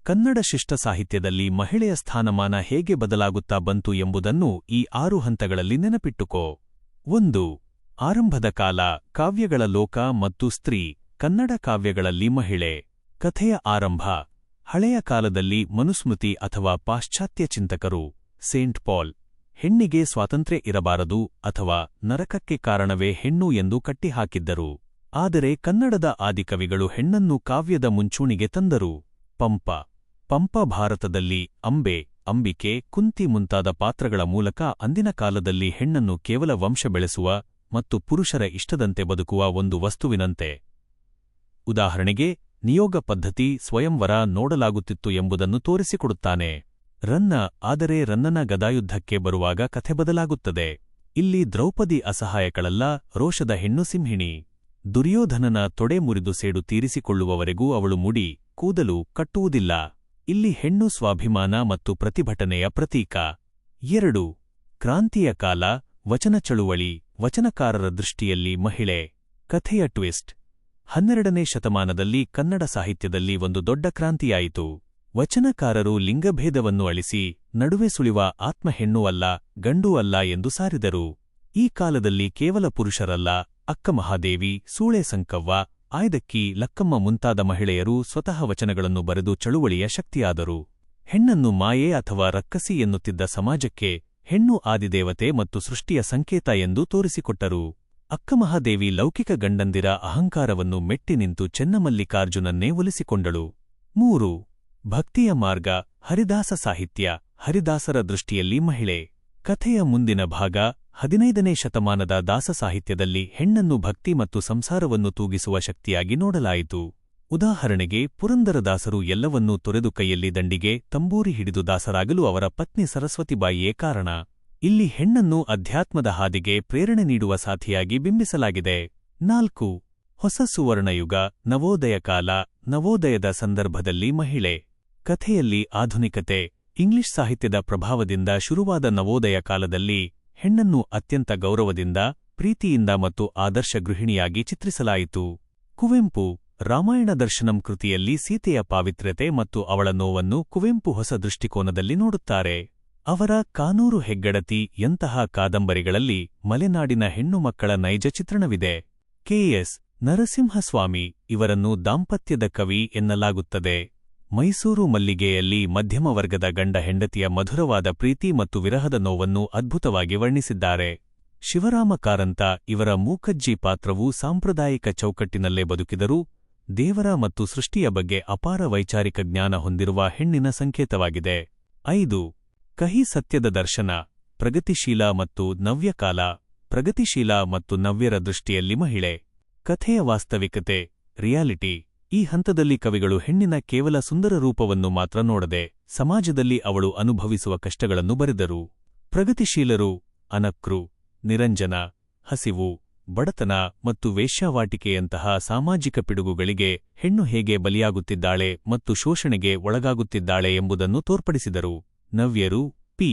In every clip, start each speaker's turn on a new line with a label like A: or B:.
A: ಕನ್ನಡ ಶಿಷ್ಟ ಸಾಹಿತ್ಯದಲ್ಲಿ ಮಹಿಳೆಯ ಸ್ಥಾನಮಾನ ಹೇಗೆ ಬದಲಾಗುತ್ತಾ ಬಂತು ಎಂಬುದನ್ನು ಈ 6 ಹಂತಗಳಲ್ಲಿ ನೆನಪಿಟ್ಟುಕೋ. 1. ಆರಂಭದ ಕಾಲ, ಕಾವ್ಯಗಳ ಲೋಕ ಮತ್ತು ಸ್ತ್ರೀ. ಕನ್ನಡ ಕಾವ್ಯಗಳಲ್ಲಿ ಮಹಿಳೆ. ಕಥೆಯ ಆರಂಭ. ಹಳೆಯ ಕಾಲದಲ್ಲಿ ಮನುಸ್ಮೃತಿ ಅಥವಾ ಪಾಶ್ಚಾತ್ಯ ಚಿಂತಕರು ಸೇಂಟ್ ಪಾಲ್ ಹೆಣ್ಣಿಗೆ ಸ್ವಾತಂತ್ರ್ಯ ಇರಬಾರದು ಅಥವಾ ನರಕಕ್ಕೆ ಕಾರಣವೇ ಹೆಣ್ಣು ಎಂದು ಕಟ್ಟಿಹಾಕಿದ್ದರು. ಆದರೆ ಕನ್ನಡದ ಆದಿಕವಿಗಳು ಹೆಣ್ಣನ್ನು ಕಾವ್ಯದ ಮುಂಚೂಣಿಗೆ ತಂದರು. ಪಂಪ ಭಾರತದಲ್ಲಿ ಅಂಬೆ, ಅಂಬಿಕೆ, ಕುಂತಿ ಮುಂತಾದ ಪಾತ್ರಗಳ ಮೂಲಕ ಅಂದಿನ ಕಾಲದಲ್ಲಿ ಹೆಣ್ಣನ್ನು ಕೇವಲ ವಂಶ ಬೆಳೆಸುವ ಮತ್ತು ಪುರುಷರ ಇಷ್ಟದಂತೆ ಬದುಕುವ ಒಂದು ವಸ್ತುವಿನಂತೆ. ಉದಾಹರಣೆಗೆ, ನಿಯೋಗ ಪದ್ಧತಿ, ಸ್ವಯಂವರ ನೋಡಲಾಗುತ್ತಿತ್ತು ಎಂಬುದನ್ನು ತೋರಿಸಿಕೊಡುತ್ತಾನೆ. ಆದರೆ ರನ್ನನ ಗದಾಯುದ್ಧಕ್ಕೆ ಬರುವಾಗ ಕಥೆ ಬದಲಾಗುತ್ತದೆ. ಇಲ್ಲಿ ದ್ರೌಪದಿ ಅಸಹಾಯಕಳಲ್ಲ, ರೋಷದ ಹೆಣ್ಣು ಸಿಂಹಿಣಿ. ದುರ್ಯೋಧನನ ತೊಡೆ ಮುರಿದು ಸೇಡು ತೀರಿಸಿಕೊಳ್ಳುವವರೆಗೂ ಅವಳು ಮುಡಿ, ಕೂದಲು ಕಟ್ಟುವುದಿಲ್ಲ. ಇಲ್ಲಿ ಹೆಣ್ಣು ಸ್ವಾಭಿಮಾನ ಮತ್ತು ಪ್ರತಿಭಟನೆಯ ಪ್ರತೀಕ. 2. ಕ್ರಾಂತಿಯ ಕಾಲ, ವಚನ ಚಳುವಳಿ, ವಚನಕಾರರ ದೃಷ್ಟಿಯಲ್ಲಿ ಮಹಿಳೆ. ಕಥೆಯ ಟ್ವಿಸ್ಟ್. 12ನೇ ಶತಮಾನದಲ್ಲಿ ಕನ್ನಡ ಸಾಹಿತ್ಯದಲ್ಲಿ ಒಂದು ದೊಡ್ಡ ಕ್ರಾಂತಿಯಾಯಿತು. ವಚನಕಾರರು ಲಿಂಗಭೇದವನ್ನು ಅಳಿಸಿ, ನಡುವೆ ಸುಳಿವ ಆತ್ಮ ಹೆಣ್ಣೂ ಅಲ್ಲ, ಗಂಡೂ ಅಲ್ಲ ಎಂದು ಸಾರಿದರು. ಈ ಕಾಲದಲ್ಲಿ ಕೇವಲ ಪುರುಷರಲ್ಲ, ಅಕ್ಕಮಹಾದೇವಿ, ಸೂಳೆ ಸಂಕವ್ವ, ಆಯ್ದಕ್ಕಿ, ಲಕ್ಕಮ್ಮ ಮುಂತಾದ ಮಹಿಳೆಯರು ಸ್ವತಃ ವಚನಗಳನ್ನು ಬರೆದು ಚಳುವಳಿಯ ಶಕ್ತಿಯಾದರು. ಹೆಣ್ಣನ್ನು ಮಾಯೆ ಅಥವಾ ರಕ್ಕಸಿ ಎನ್ನುತ್ತಿದ್ದ ಸಮಾಜಕ್ಕೆ ಹೆಣ್ಣು ಆದಿದೇವತೆ ಮತ್ತು ಸೃಷ್ಟಿಯ ಸಂಕೇತ ಎಂದು ತೋರಿಸಿಕೊಟ್ಟರು. ಅಕ್ಕಮಹಾದೇವಿ ಲೌಕಿಕ ಗಂಡಂದಿರ ಅಹಂಕಾರವನ್ನು ಮೆಟ್ಟಿ ನಿಂತು ಚೆನ್ನಮಲ್ಲಿಕಾರ್ಜುನನ್ನೇ ಒಲಿಸಿಕೊಂಡಳು. 3. ಭಕ್ತಿಯ ಮಾರ್ಗ, ಹರಿದಾಸ ಸಾಹಿತ್ಯ, ಹರಿದಾಸರ ದೃಷ್ಟಿಯಲ್ಲಿ ಮಹಿಳೆ. ಕಥೆಯ ಮುಂದಿನ ಭಾಗ, 15ನೇ ಶತಮಾನದ ದಾಸ ಸಾಹಿತ್ಯದಲ್ಲಿ ಹೆಣ್ಣನ್ನು ಭಕ್ತಿ ಮತ್ತು ಸಂಸಾರವನ್ನು ತೂಗಿಸುವ ಶಕ್ತಿಯಾಗಿ ನೋಡಲಾಯಿತು. ಉದಾಹರಣೆಗೆ, ಪುರಂದರದಾಸರು ಎಲ್ಲವನ್ನೂ ತೊರೆದು ಕೈಯಲ್ಲಿ ದಂಡಿಗೆ, ತಂಬೂರಿ ಹಿಡಿದು ದಾಸರಾಗಲು ಅವರ ಪತ್ನಿ ಸರಸ್ವತಿಬಾಯಿಯೇ ಕಾರಣ. ಇಲ್ಲಿ ಹೆಣ್ಣನ್ನು ಅಧ್ಯಾತ್ಮದ ಹಾದಿಗೆ ಪ್ರೇರಣೆ ನೀಡುವ ಸಾಥಿಯಾಗಿ ಬಿಂಬಿಸಲಾಗಿದೆ. 4. ಹೊಸ ಸುವರ್ಣಯುಗ, ನವೋದಯ ಕಾಲ, ನವೋದಯದ ಸಂದರ್ಭದಲ್ಲಿ ಮಹಿಳೆ. ಕಥೆಯಲ್ಲಿ ಆಧುನಿಕತೆ, ಇಂಗ್ಲಿಷ್ ಸಾಹಿತ್ಯದ ಪ್ರಭಾವದಿಂದ ಶುರುವಾದ ನವೋದಯ ಕಾಲದಲ್ಲಿ ಹೆಣ್ಣನ್ನು ಅತ್ಯಂತ ಗೌರವದಿಂದ, ಪ್ರೀತಿಯಿಂದ ಮತ್ತು ಆದರ್ಶ ಗೃಹಿಣಿಯಾಗಿ ಚಿತ್ರಿಸಲಾಯಿತು. ಕುವೆಂಪು, ರಾಮಾಯಣ ದರ್ಶನಂ ಕೃತಿಯಲ್ಲಿ ಸೀತೆಯ ಪಾವಿತ್ರ್ಯತೆ ಮತ್ತು ಅವಳ ನೋವನ್ನು ಕುವೆಂಪು ಹೊಸ ದೃಷ್ಟಿಕೋನದಲ್ಲಿ ನೋಡುತ್ತಾರೆ. ಅವರ ಕಾನೂರು ಹೆಗ್ಗಡತಿ ಯಂತಹ ಕಾದಂಬರಿಗಳಲ್ಲಿ ಮಲೆನಾಡಿನ ಹೆಣ್ಣು ಮಕ್ಕಳ ನೈಜ ಚಿತ್ರಣವಿದೆ. ಕೆ.ಎಸ್. ನರಸಿಂಹಸ್ವಾಮಿ ಇವರನ್ನು ದಾಂಪತ್ಯದ ಕವಿ ಎನ್ನಲಾಗುತ್ತದೆ. ಮೈಸೂರು ಮಲ್ಲಿಗೆಯಲ್ಲಿ ಮಧ್ಯಮ ವರ್ಗದ ಗಂಡ ಹೆಂಡತಿಯ ಮಧುರವಾದ ಪ್ರೀತಿ ಮತ್ತು ವಿರಹದ ನೋವನ್ನು ಅದ್ಭುತವಾಗಿ ವರ್ಣಿಸಿದ್ದಾರೆ. ಶಿವರಾಮ ಕಾರಂತ ಇವರ ಮೂಕಜ್ಜಿ ಪಾತ್ರವು ಸಾಂಪ್ರದಾಯಿಕ ಚೌಕಟ್ಟಿನಲ್ಲೇ ಬದುಕಿದರೂ ದೇವರ ಮತ್ತು ಸೃಷ್ಟಿಯ ಬಗ್ಗೆ ಅಪಾರ ವೈಚಾರಿಕ ಜ್ಞಾನ ಹೊಂದಿರುವ ಹೆಣ್ಣಿನ ಸಂಕೇತವಾಗಿದೆ. 5. ಕಹಿ ಸತ್ಯದ ದರ್ಶನ, ಪ್ರಗತಿಶೀಲ ಮತ್ತು ನವ್ಯಕಾಲ, ಪ್ರಗತಿಶೀಲ ಮತ್ತು ನವ್ಯರ ದೃಷ್ಟಿಯಲ್ಲಿ ಮಹಿಳೆ. ಕಥೆಯ ವಾಸ್ತವಿಕತೆ, ರಿಯಾಲಿಟಿ. ಈ ಹಂತದಲ್ಲಿ ಕವಿಗಳು ಹೆಣ್ಣಿನ ಕೇವಲ ಸುಂದರ ರೂಪವನ್ನು ಮಾತ್ರ ನೋಡದೆ, ಸಮಾಜದಲ್ಲಿ ಅವಳು ಅನುಭವಿಸುವ ಕಷ್ಟಗಳನ್ನು ಬರೆದರು. ಪ್ರಗತಿಶೀಲರು ಅನಕೃ, ನಿರಂಜನ, ಹಸಿವು, ಬಡತನ ಮತ್ತು ವೇಶ್ಯಾವಾಟಿಕೆಯಂತಹ ಸಾಮಾಜಿಕ ಪಿಡುಗುಗಳಿಗೆ ಹೆಣ್ಣು ಹೇಗೆ ಬಲಿಯಾಗುತ್ತಿದ್ದಾಳೆ ಮತ್ತು ಶೋಷಣೆಗೆ ಒಳಗಾಗುತ್ತಿದ್ದಾಳೆ ಎಂಬುದನ್ನು ತೋರ್ಪಡಿಸಿದರು. ನವ್ಯರು ಪಿ.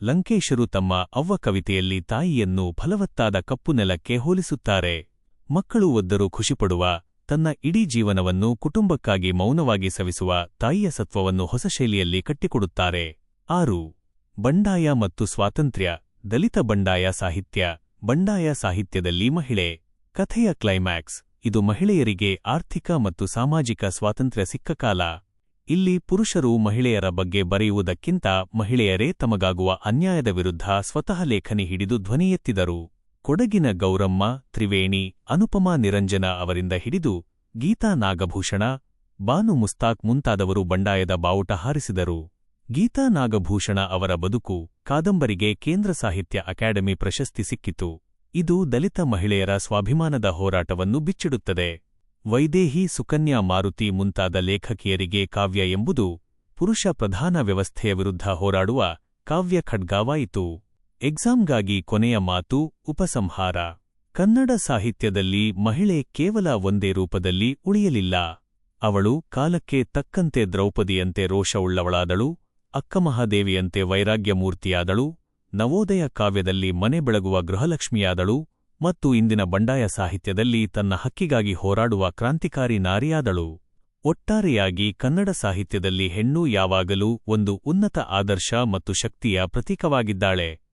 A: ಲಂಕೇಶರು ತಮ್ಮ ಅವ್ವ ಕವಿತೆಯಲ್ಲಿ ತಾಯಿಯನ್ನು ಫಲವತ್ತಾದ ಕಪ್ಪು ನೆಲಕ್ಕೆ ಹೋಲಿಸುತ್ತಾರೆ. ಮಕ್ಕಳು ಒದ್ದರೂ ಖುಷಿಪಡುವ, ತನ್ನ ಇಡೀ ಜೀವನವನ್ನು ಕುಟುಂಬಕ್ಕಾಗಿ ಮೌನವಾಗಿ ಸವಿಸುವ ತಾಯಿಯ ಸತ್ವವನ್ನು ಹೊಸ ಶೈಲಿಯಲ್ಲಿ ಕಟ್ಟಿಕೊಡುತ್ತಾರೆ. 6. ಬಂಡಾಯ ಮತ್ತು ಸ್ವಾತಂತ್ರ್ಯ, ದಲಿತ ಬಂಡಾಯ ಸಾಹಿತ್ಯ, ಬಂಡಾಯ ಸಾಹಿತ್ಯದಲ್ಲಿ ಮಹಿಳೆ. ಕಥೆಯ ಕ್ಲೈಮ್ಯಾಕ್ಸ್, ಇದು ಮಹಿಳೆಯರಿಗೆ ಆರ್ಥಿಕ ಮತ್ತು ಸಾಮಾಜಿಕ ಸ್ವಾತಂತ್ರ್ಯ ಸಿಕ್ಕ ಕಾಲ. ಇಲ್ಲಿ ಪುರುಷರು ಮಹಿಳೆಯರ ಬಗ್ಗೆ ಬರೆಯುವುದಕ್ಕಿಂತ ಮಹಿಳೆಯರೇ ತಮಗಾಗುವ ಅನ್ಯಾಯದ ವಿರುದ್ಧ ಸ್ವತಃ ಲೇಖನಿ ಹಿಡಿದು ಧ್ವನಿ ಎತ್ತಿದರು. ಕೊಡಗಿನ ಗೌರಮ್ಮ, ತ್ರಿವೇಣಿ, ಅನುಪಮಾ ನಿರಂಜನ ಅವರಿಂದ ಹಿಡಿದು ಗೀತಾ ನಾಗಭೂಷಣ, ಬಾನು ಮುಸ್ತಾಕ್ ಮುಂತಾದವರು ಬಂಡಾಯದ ಬಾವುಟ ಹಾರಿಸಿದರು. ಗೀತಾ ನಾಗಭೂಷಣ ಅವರ ಬದುಕು, ಕಾದಂಬರಿಗೆ ಕೇಂದ್ರ ಸಾಹಿತ್ಯ ಅಕಾಡೆಮಿ ಪ್ರಶಸ್ತಿ ಸಿಕ್ಕಿತು. ಇದು ದಲಿತ ಮಹಿಳೆಯರ ಸ್ವಾಭಿಮಾನದ ಹೋರಾಟವನ್ನು ಬಿಚ್ಚಿಡುತ್ತದೆ. ವೈದೇಹಿ, ಸುಕನ್ಯಾ, ಮಾರುತಿ ಮುಂತಾದ ಲೇಖಕಿಯರಿಗೆ ಕಾವ್ಯ ಎಂಬುದು ಪುರುಷ ಪ್ರಧಾನ ವ್ಯವಸ್ಥೆಯ ವಿರುದ್ಧ ಹೋರಾಡುವ ಕಾವ್ಯ ಖಡ್ಗವಾಯಿತು. ಎಕ್ಸಾಮ್ಗಾಗಿ ಕೊನೆಯ ಮಾತು, ಉಪಸಂಹಾರ. ಕನ್ನಡ ಸಾಹಿತ್ಯದಲ್ಲಿ ಮಹಿಳೆ ಕೇವಲ ಒಂದೇ ರೂಪದಲ್ಲಿ ಉಳಿಯಲಿಲ್ಲ. ಅವಳು ಕಾಲಕ್ಕೆ ತಕ್ಕಂತೆ ದ್ರೌಪದಿಯಂತೆ ರೋಷವುಳ್ಳವಳಾದಳು, ಅಕ್ಕಮಹಾದೇವಿಯಂತೆ ವೈರಾಗ್ಯಮೂರ್ತಿಯಾದಳು, ನವೋದಯ ಕಾವ್ಯದಲ್ಲಿ ಮನೆ ಬೆಳಗುವ ಗೃಹಲಕ್ಷ್ಮಿಯಾದಳು ಮತ್ತು ಇಂದಿನ ಬಂಡಾಯ ಸಾಹಿತ್ಯದಲ್ಲಿ ತನ್ನ ಹಕ್ಕಿಗಾಗಿ ಹೋರಾಡುವ ಕ್ರಾಂತಿಕಾರಿ ನಾರಿಯಾದಳು. ಒಟ್ಟಾರೆಯಾಗಿ ಕನ್ನಡ ಸಾಹಿತ್ಯದಲ್ಲಿ ಹೆಣ್ಣು ಯಾವಾಗಲೂ ಒಂದು ಉನ್ನತ ಆದರ್ಶ ಮತ್ತು ಶಕ್ತಿಯ ಪ್ರತೀಕವಾಗಿದ್ದಾಳೆ.